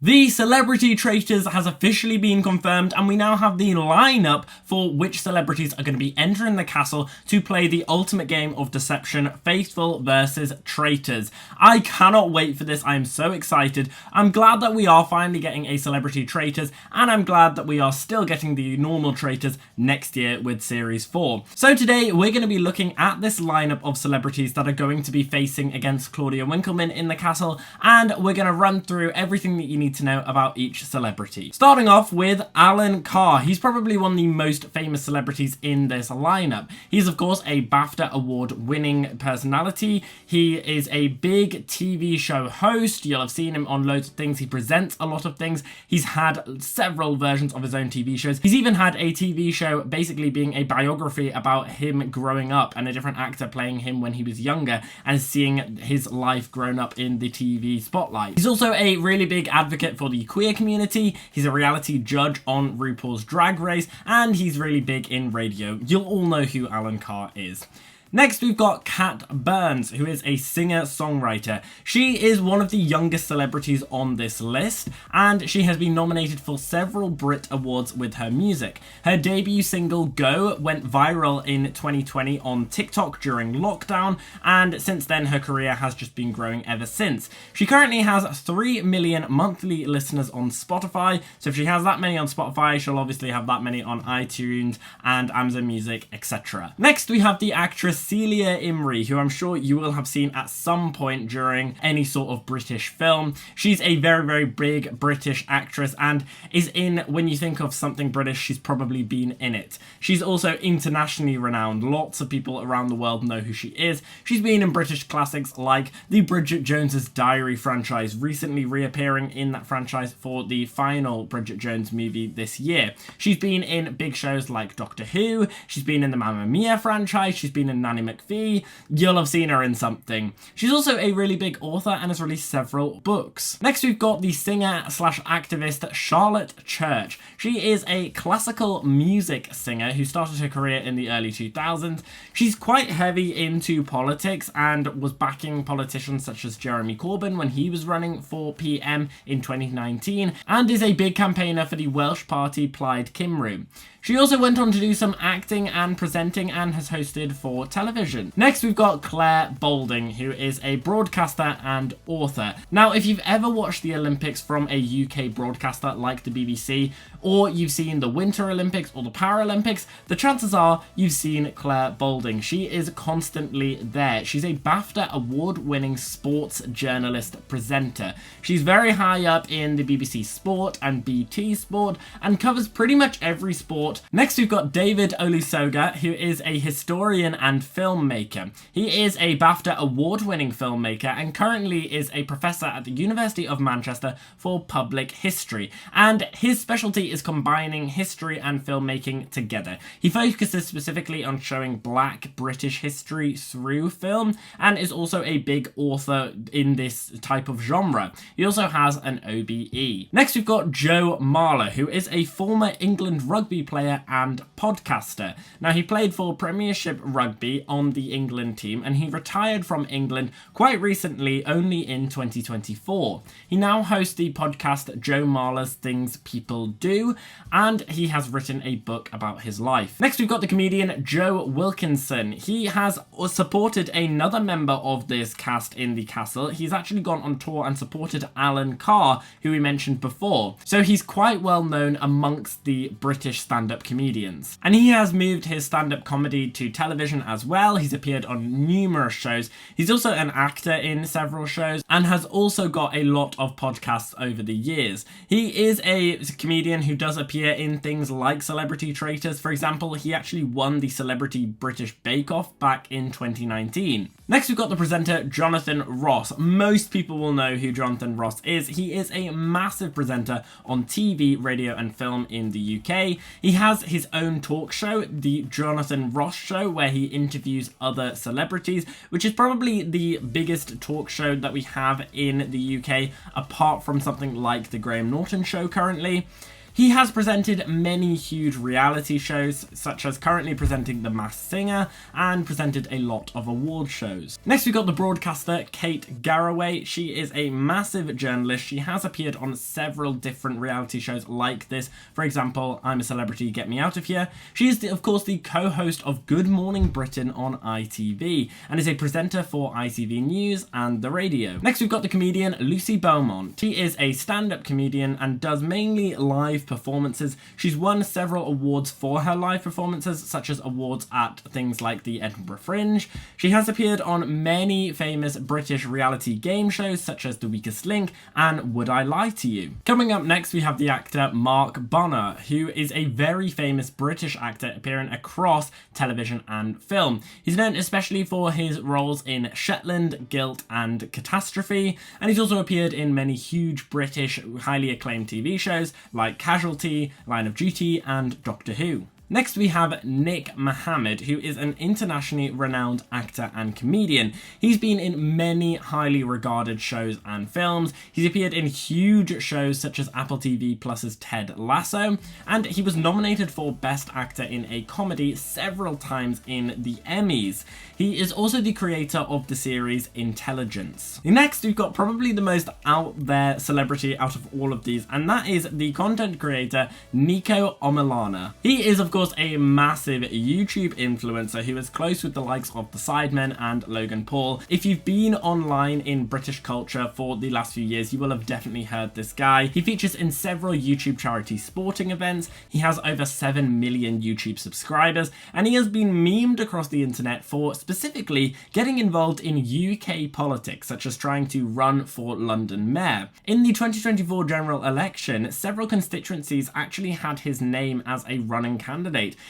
The Celebrity Traitors has officially been confirmed, and we now have the lineup for which celebrities are going to be entering the castle to play the ultimate game of deception, Faithful versus Traitors. I cannot wait for this. I am so excited. I'm glad that we are finally getting a Celebrity Traitors, and I'm glad that we are still getting the normal Traitors next year with Series 4. So today we're going to be looking at this lineup of celebrities that are going to be facing against Claudia Winkleman in the castle, and we're going to run through everything that you need to know about each celebrity. Starting off with Alan Carr. He's probably one of the most famous celebrities in this lineup. He's of course a BAFTA award winning personality. He is a big TV show host. You'll have seen him on loads of things. He presents a lot of things. He's had several versions of his own TV shows. He's even had a TV show basically being a biography about him growing up and a different actor playing him when he was younger and seeing his life grown up in the TV spotlight. He's also a really big advocate for the queer community. He's a reality judge on RuPaul's Drag Race, and he's really big in radio. You'll all know who Alan Carr is. Next, we've got Kat Burns, who is a singer-songwriter. She is one of the youngest celebrities on this list, and she has been nominated for several Brit Awards with her music. Her debut single, Go, went viral in 2020 on TikTok during lockdown, and since then her career has just been growing ever since. She currently has 3 million monthly listeners on Spotify, so if she has that many on Spotify, she'll obviously have that many on iTunes and Amazon Music, etc. Next, we have the actress Celia Imrie, who I'm sure you will have seen at some point during any sort of British film. She's a very, very big British actress and is in, when you think of something British, she's probably been in it. She's also internationally renowned. Lots of people around the world know who she is. She's been in British classics like the Bridget Jones's Diary franchise, recently reappearing in that franchise for the final Bridget Jones movie this year. She's been in big shows like Doctor Who. She's been in the Mamma Mia franchise. She's been in Nanny McPhee. You'll have seen her in something. She's also a really big author and has released several books. Next, we've got the singer/activist Charlotte Church. She is a classical music singer who started her career in the early 2000s. She's quite heavy into politics and was backing politicians such as Jeremy Corbyn when he was running for PM in 2019, and is a big campaigner for the Welsh party Plaid Cymru. She also went on to do some acting and presenting and has hosted for television. Next, we've got Claire Balding, who is a broadcaster and author. Now, if you've ever watched the Olympics from a UK broadcaster like the BBC, or you've seen the Winter Olympics or the Paralympics, the chances are you've seen Claire Balding. She is constantly there. She's a BAFTA award-winning sports journalist presenter. She's very high up in the BBC Sport and BT Sport and covers pretty much every sport. Next, we've got David Olusoga, who is a historian and filmmaker. He is a BAFTA award-winning filmmaker and currently is a professor at the University of Manchester for public history. And his specialty is combining history and filmmaking together. He focuses specifically on showing Black British history through film and is also a big author in this type of genre. He also has an OBE. Next, we've got Joe Marler, who is a former England rugby player and podcaster. Now, he played for Premiership Rugby on the England team, and he retired from England quite recently, only in 2024. He now hosts the podcast Joe Marler's Things People Do, and he has written a book about his life. Next, we've got the comedian Joe Wilkinson. He has supported another member of this cast in the castle. He's actually gone on tour and supported Alan Carr, who we mentioned before. So he's quite well known amongst the British stand-up comedians. And he has moved his stand-up comedy to television as well. He's appeared on numerous shows. He's also an actor in several shows and has also got a lot of podcasts over the years. He is a comedian who does appear in things like Celebrity Traitors. For example, he actually won the Celebrity British Bake Off back in 2019. Next, we've got the presenter Jonathan Ross. Most people will know who Jonathan Ross is. He is a massive presenter on TV, radio and film in the UK. He has his own talk show, The Jonathan Ross Show, where he interviews other celebrities, which is probably the biggest talk show that we have in the UK, apart from something like The Graham Norton Show currently. He has presented many huge reality shows, such as currently presenting The Masked Singer, and presented a lot of award shows. Next we've got the broadcaster Kate Garraway. She is a massive journalist. She has appeared on several different reality shows like this. For example, I'm a Celebrity, Get Me Out of Here. She is, of course, the co-host of Good Morning Britain on ITV, and is a presenter for ITV News and the radio. Next we've got the comedian Lucy Beaumont. She is a stand-up comedian and does mainly live performances. She's won several awards for her live performances, such as awards at things like the Edinburgh Fringe. She has appeared on many famous British reality game shows, such as The Weakest Link and Would I Lie to You? Coming up next, we have the actor Mark Bonnar, who is a very famous British actor appearing across television and film. He's known especially for his roles in Shetland, Guilt and Catastrophe, and he's also appeared in many huge British highly acclaimed TV shows like Casualty, Line of Duty and Doctor Who. Next we have Nick Mohammed, who is an internationally renowned actor and comedian. He's been in many highly regarded shows and films. He's appeared in huge shows such as Apple TV Plus's Ted Lasso, and he was nominated for Best Actor in a Comedy several times in the Emmys. He is also the creator of the series Intelligence. Next we've got probably the most out there celebrity out of all of these, and that is the content creator Nico Omilana. He is of course a massive YouTube influencer who is close with the likes of The Sidemen and Logan Paul. If you've been online in British culture for the last few years, you will have definitely heard this guy. He features in several YouTube charity sporting events. He has over 7 million YouTube subscribers, and he has been memed across the internet for specifically getting involved in UK politics, such as trying to run for London Mayor. In the 2024 general election, several constituencies actually had his name as a running candidate,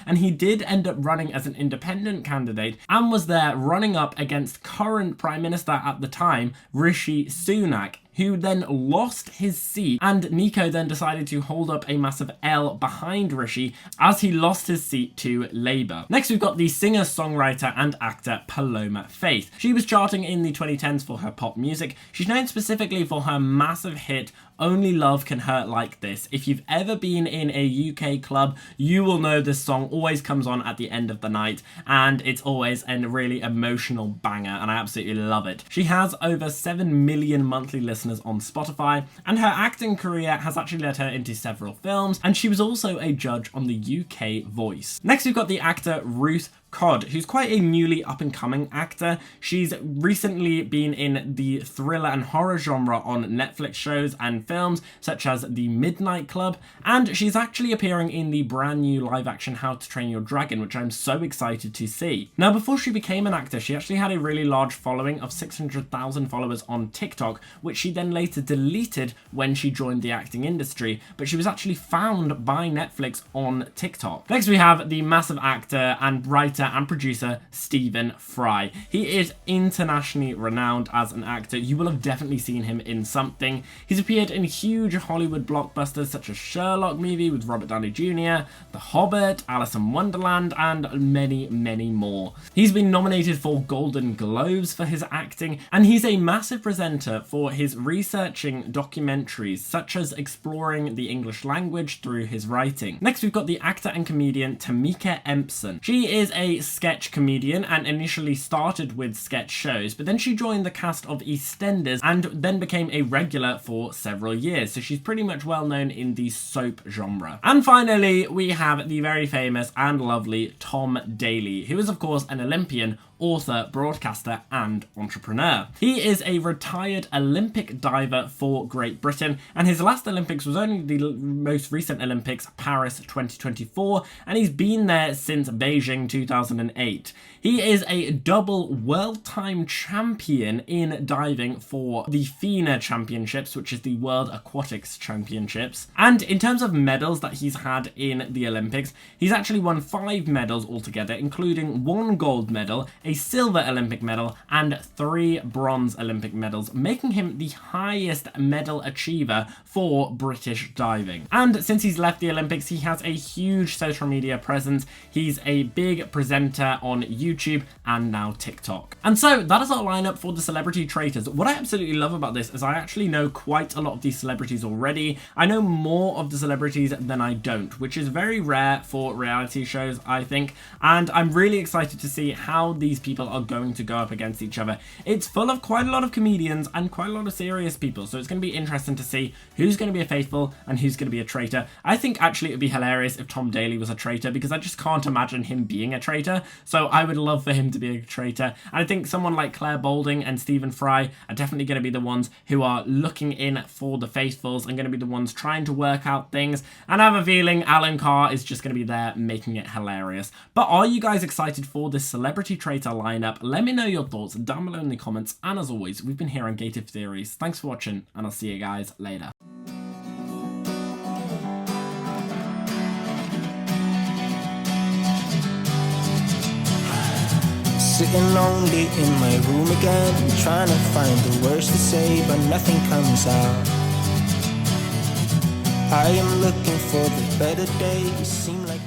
and he did end up running as an independent candidate and was there running up against current Prime Minister at the time, Rishi Sunak, who then lost his seat, and Nico then decided to hold up a massive L behind Rishi as he lost his seat to Labour. Next we've got the singer, songwriter and actor Paloma Faith. She was charting in the 2010s for her pop music. She's known specifically for her massive hit Only Love Can Hurt Like This. If you've ever been in a UK club, you will know this song always comes on at the end of the night, and it's always a really emotional banger, and I absolutely love it. She has over 7 million monthly listeners on Spotify, and her acting career has actually led her into several films, and she was also a judge on the UK Voice. Next we've got the actor Ruth Codd, who's quite a newly up-and-coming actor. She's recently been in the thriller and horror genre on Netflix shows and films such as The Midnight Club, and she's actually appearing in the brand new live-action How to Train Your Dragon, which I'm so excited to see. Now, before she became an actor, she actually had a really large following of 600,000 followers on TikTok, which she then later deleted when she joined the acting industry, but she was actually found by Netflix on TikTok. Next we have the massive actor and writer and producer Stephen Fry. He is internationally renowned as an actor. You will have definitely seen him in something. He's appeared in huge Hollywood blockbusters such as Sherlock movie with Robert Downey Jr., The Hobbit, Alice in Wonderland, and many, many more. He's been nominated for Golden Globes for his acting, and he's a massive presenter for his researching documentaries, such as exploring the English language through his writing. Next, we've got the actor and comedian Tamika Empson. She is a sketch comedian and initially started with sketch shows, but then she joined the cast of EastEnders and then became a regular for several years, so she's pretty much well known in the soap genre. And finally, we have the very famous and lovely Tom Daley, who is of course an Olympian, author, broadcaster and entrepreneur. He is a retired Olympic diver for Great Britain, and his last Olympics was only the most recent Olympics, Paris 2024, and he's been there since Beijing 2008. He is a double world time champion in diving for the FINA Championships, which is the World Aquatics Championships. And in terms of medals that he's had in the Olympics, he's actually won 5 medals altogether, including 1 gold medal, a silver Olympic medal, and 3 bronze Olympic medals, making him the highest medal achiever for British diving. And since he's left the Olympics, he has a huge social media presence. He's a big presenter on YouTube and now TikTok. And so that is our lineup for the celebrity traitors. What I absolutely love about this is I actually know quite a lot of these celebrities already. I know more of the celebrities than I don't, which is very rare for reality shows, I think. And I'm really excited to see how these people are going to go up against each other. It's full of quite a lot of comedians and quite a lot of serious people, so it's going to be interesting to see who's going to be a faithful and who's going to be a traitor. I think actually it would be hilarious if Tom Daley was a traitor, because I just can't imagine him being a traitor, so I would love for him to be a traitor. And I think someone like Claire Balding and Stephen Fry are definitely going to be the ones who are looking in for the faithfuls and going to be the ones trying to work out things, and I have a feeling Alan Carr is just going to be there making it hilarious. But are you guys excited for this celebrity traitor lineup? Let me know your thoughts down below in the comments, and as always, we've been here on Gated Theories. Thanks for watching, and I'll see you guys later. Sitting lonely in my room again, trying to find the words to say, but nothing comes out. I am looking for the better days, seem like